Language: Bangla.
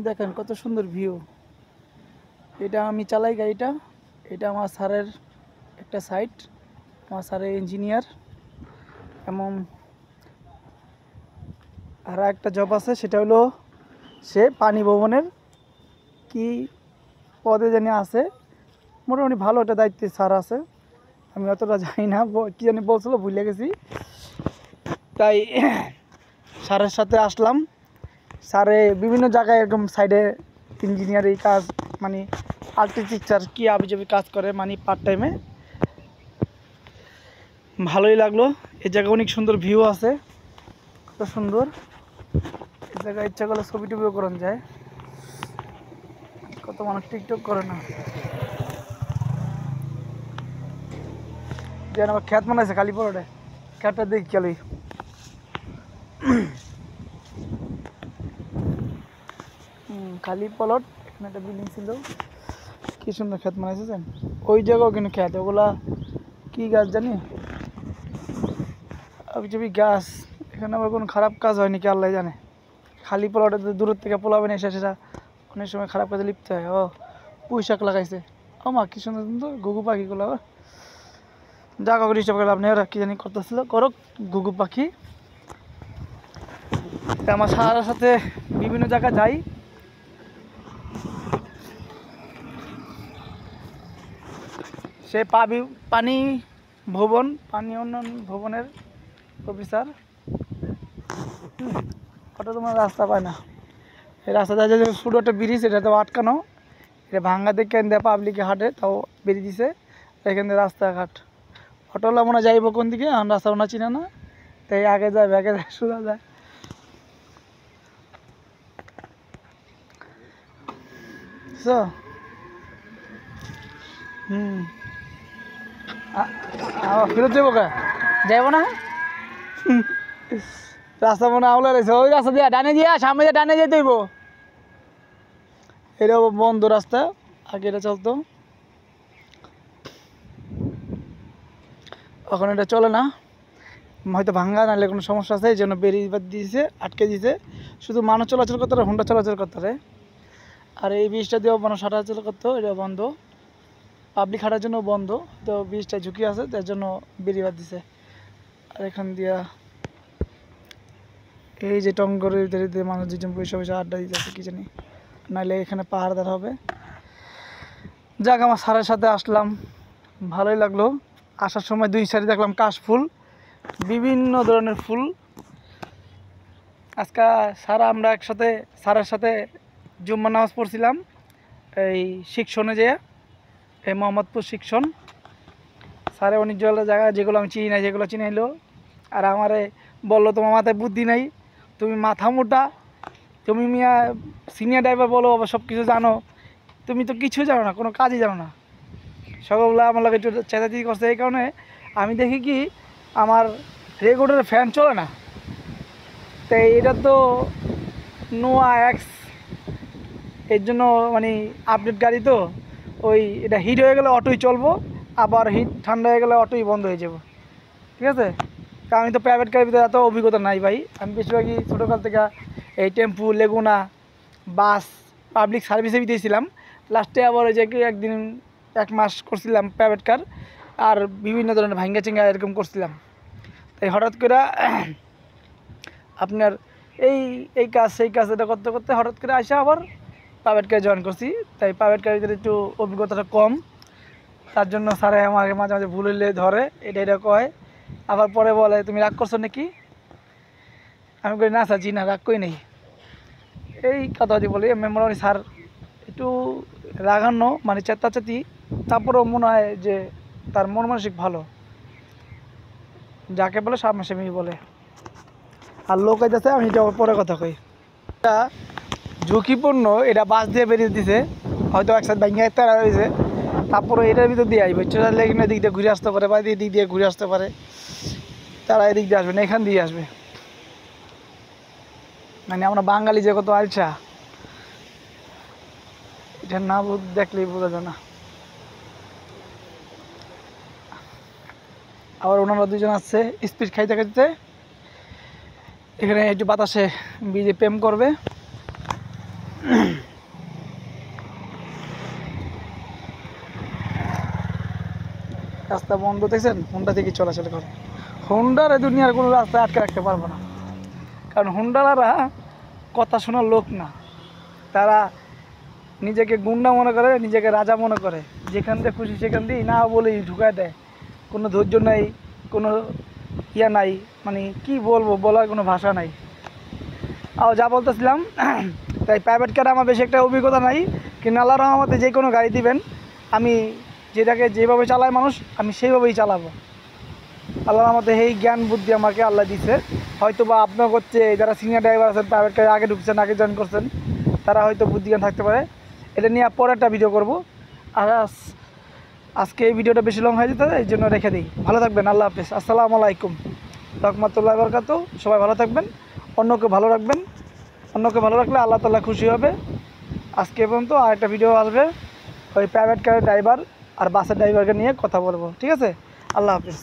দেখেন কত সুন্দর ভিউ। এটা আমি চালাই গাড়িটা। এটা আমার স্যারের একটা সাইট, আমার স্যারের ইঞ্জিনিয়ার। এমন আর একটা জব আছে, সেটা হলো সে পানি ভবনের কি পদে জানি আছে, মোটামুটি ভালো একটা দায়িত্বে স্যার আছে। আমি অতটা জানি না, কি জানি বলছিল, ভুলে গেছি। তাই স্যারের সাথে আসলাম। স্যারে বিভিন্ন জায়গায় এরকম সাইডে ইঞ্জিনিয়ার এই কাজ, মানে আর্কিটেকচার কি আবিজাবি কাজ করে, মানে পার্ট টাইমে। ভালোই লাগলো। এই জায়গায় অনেক সুন্দর ভিউ আছে, কত সুন্দর। এই জায়গায় ইচ্ছা করলে ছবি টবিও করান যায়। কত মানুষ টিকটক করে না। যেন আমার খ্যাত মনে আছে খালি পরোটে, খ্যাতটা দেখি খালি। খালি পলট, এখানে একটা বিল্ডিং ছিল, কি সুন্দর খ্যাত মনে আছে। ওই জায়গাও কিন্তু খ্যাত, ওগুলা কি গাছ জানি, আবিজাবি গাছ। এখানে আবার কোনো খারাপ কাজ হয়নি কি আল্লাহ জানে। খালি পলটে দূরের থেকে পোলাবেন এসে সেটা অনেক সময় খারাপ কাজে লিপ্ত হয়। ও পুঁই শাক লাগাইছে, ও মা কি সুন্দর সুন্দর ঘুঘু পাখিগুলো। যা কাউকে ডিস্টার্ব করলে আপনি, ওরা কি জানি করতেছিল, করুক ঘুঘু পাখি। আমার সারার সাথে বিভিন্ন জায়গায় যাই। সে পানি ভবন, পানি উন্নয়ন ভবনের অফিসার। ওটা তোমার রাস্তা পায় না, এই রাস্তাটা যে ছোটো একটা ব্রিজ, এটা তো আটকানো। এটা ভাঙ্গা দেখে দেয় পাবলিকে হাটে, তাও বেরিয়ে দিছে। এখান থেকে রাস্তাঘাট অটোলা মনে যাইব কোন দিকে, আমার রাস্তা ওনা চিনে না, তাই আগে যায় সোজা যায়। ফেরত যাবো কা, যাইব না। রাস্তা মনে আমলা রয়েছে, ওই রাস্তা দিয়া ডানে দিয়া, সামনে দিয়ে ডানে যেতে হইব। এটা বন্ধ রাস্তা, আগে এটা চলতো, এখন এটা চলে না। হয়তো ভাঙ্গা নাহলে কোনো সমস্যা আছে, এই জন্য বেরিয়ে দিয়েছে, আটকে দিয়েছে। শুধু মানুষ চলাচল করতে পারে, হুন্ডা চলাচল করতে পারে। আর এই ব্রিজটা দিয়েও মানুষ হাঁটাচলা করতো, এটা বন্ধ। পাবলিক হাঁটার জন্য বন্ধ, তো ব্রিজটা ঝুঁকি আছে, তার জন্য বেরিয়ে দিছে। আর এখান দিয়া এই যে টঙ্গরের ভিতরে মানুষ দুজন পয়সা পয়সা আড্ডা দিতেছে কি জানি, নাহলে এখানে পাহাড়দার হবে। যাক, আমার স্যারের সাথে আসলাম, ভালোই লাগলো। আসার সময় দুই সাইডে দেখলাম কাশফুল, বিভিন্ন ধরনের ফুল। আজকে আমরা একসাথে স্যারের সাথে জুম্মা নামাজ পড়ছিলাম এই শিক্ষণে, যে এই মোহাম্মদপুর শিক্ষণ। স্যারে অনেক জায়গা যেগুলো আমি চিনি না, যেগুলো চিনাইলো। আর আমারে বললো, তোমার মাথায় বুদ্ধি নাই, তুমি মাথা মোটা, তুমি মিয়া সিনিয়র ড্রাইভার বলো, আবার সব কিছু জানো, তুমি তো কিছু জানো না, কোনো কাজই জানো না। সবগুলো আমার লাগে একটু চেঁচাচেঁচি করছে। এই কারণে আমি দেখি কি, আমার রেগুলেটর ফ্যান চলে না। তাই এটা তো নোয়া এক্স, এর জন্য মানে আপডেট গাড়ি তো, ওই এটা হিট হয়ে গেলে অটোই চলবো, আবার হিট ঠান্ডা হয়ে গেলে অটোই বন্ধ হয়ে যাব। ঠিক আছে, কারণ আমি তো প্রাইভেট গাড়ির ভিতরে এত অভিজ্ঞতা নাই ভাই। আমি বেশিরভাগই ছোটোকাল থেকে এই টেম্পু, লেগুনা, বাস, পাবলিক সার্ভিসে দিয়েছিলাম। লাস্টে আবার ওই যে একদিন 1 মাস করছিলাম প্রাইভেট কার, আর বিভিন্ন ধরনের ভাঙ্গা চিঙ্গা এরকম করছিলাম। তাই হঠাৎ করে আপনার এই কাজ সেই কাজ এটা করতে করতে হঠাৎ করে আসে আবার প্রাইভেট কারে জয়েন করছি। তাই প্রাইভেট কারের ভিতরে একটু অভিজ্ঞতাটা কম, তার জন্য স্যারে আমাকে মাঝে মাঝে ভুল হইলে ধরে, এটা কয়। আবার পরে বলে, তুমি রাগ করছো নাকি? আমি কই, না স্যার, জি না, রাগ করি নেই, এই কথা বলি। মোটামুটি স্যার একটু রাগানো, মানে চেতাচেতি, তারপরেও মনে হয় যে তার মন মানসিক ভালো, যাকে বলে সামনাসামনি বলে। আর লোক আইতেছে, আমি এটা পরে কথা কই। এটা ঝুঁকিপূর্ণ, এটা বাস দিয়ে বেরিয়ে দিছে, হয়তো একসাথে ব্যাঙ্গে তারা হয়েছে, তারপরে এটার ভিতর দিয়ে আসবে, ট্রেনের লেগে দিক দিয়ে ঘুরে আসতে পারে, বা দিক দিয়ে ঘুরে আসতে পারে। তারা এদিক দিয়ে আসবে না, এখান দিয়ে আসবে। মানে আমরা বাঙালি যে কত আলসা, এটা না দেখলেই বোঝা যায় না। আবার ওনারা দুজন আসছে স্পিড খাইতে খাইতে, এখানে একটু বাতাসে বিজে প্রেম করবে। রাস্তা বন্ধ, দেখছেন? হোন্ডা থেকে চলাচল করে। হোন্ডার এই দুনিয়ার কোনো রাস্তায় আটকে রাখতে পারবো না, কারণ হোন্ডালারা কথা শোনার লোক না। তারা নিজেকে গুন্ডা মনে করে, নিজেকে রাজা মনে করে, যেখান থেকে খুশি সেখান দিয়েই না বলেই ঢুকায় দেয়। কোনো ধৈর্য নাই, কোনো ইয়া নাই, মানে কি বলবো, বলার কোনো ভাষা নাই। আর যা বলতেছিলাম, তাই প্রাইভেট কারে আমার বেশি একটা অভিজ্ঞতা নাই, কিন্তু আল্লাহর রহমতে যে কোনো গাড়ি দিবেন, আমি যেটাকে যেভাবে চালায় মানুষ, আমি সেইভাবেই চালাবো। আল্লাহর রহমতে এই জ্ঞান বুদ্ধি আমাকে আল্লাহ দিছে। হয়তো বা আপনার হচ্ছে যারা সিনিয়র ড্রাইভার আছেন, প্রাইভেট কারে আগে ঢুকছেন, আগে জয়েন করছেন, তারা হয়তো বুদ্ধি জ্ঞান থাকতে পারে। এটা নিয়ে পরে একটা ভিডিও করবো। আর আজকে এই ভিডিওটা বেশি লং হয়ে যেতে, এই জন্য রেখে দিই। ভালো থাকবেন, আল্লাহ হাফেজ, আসসালামু আলাইকুম রহমতুল্লাহি ওয়া বারাকাতুহু। সবাই ভালো থাকবেন, অন্যকে ভালো রাখবেন। অন্যকে ভালো রাখলে আল্লাহ তাআলা খুশি হবে। আজকে পর্যন্ত আরেকটা ভিডিও আসবে, ওই প্রাইভেট কারের ড্রাইভার আর বাসের ড্রাইভারকে নিয়ে কথা বলবো। ঠিক আছে, আল্লাহ হাফেজ।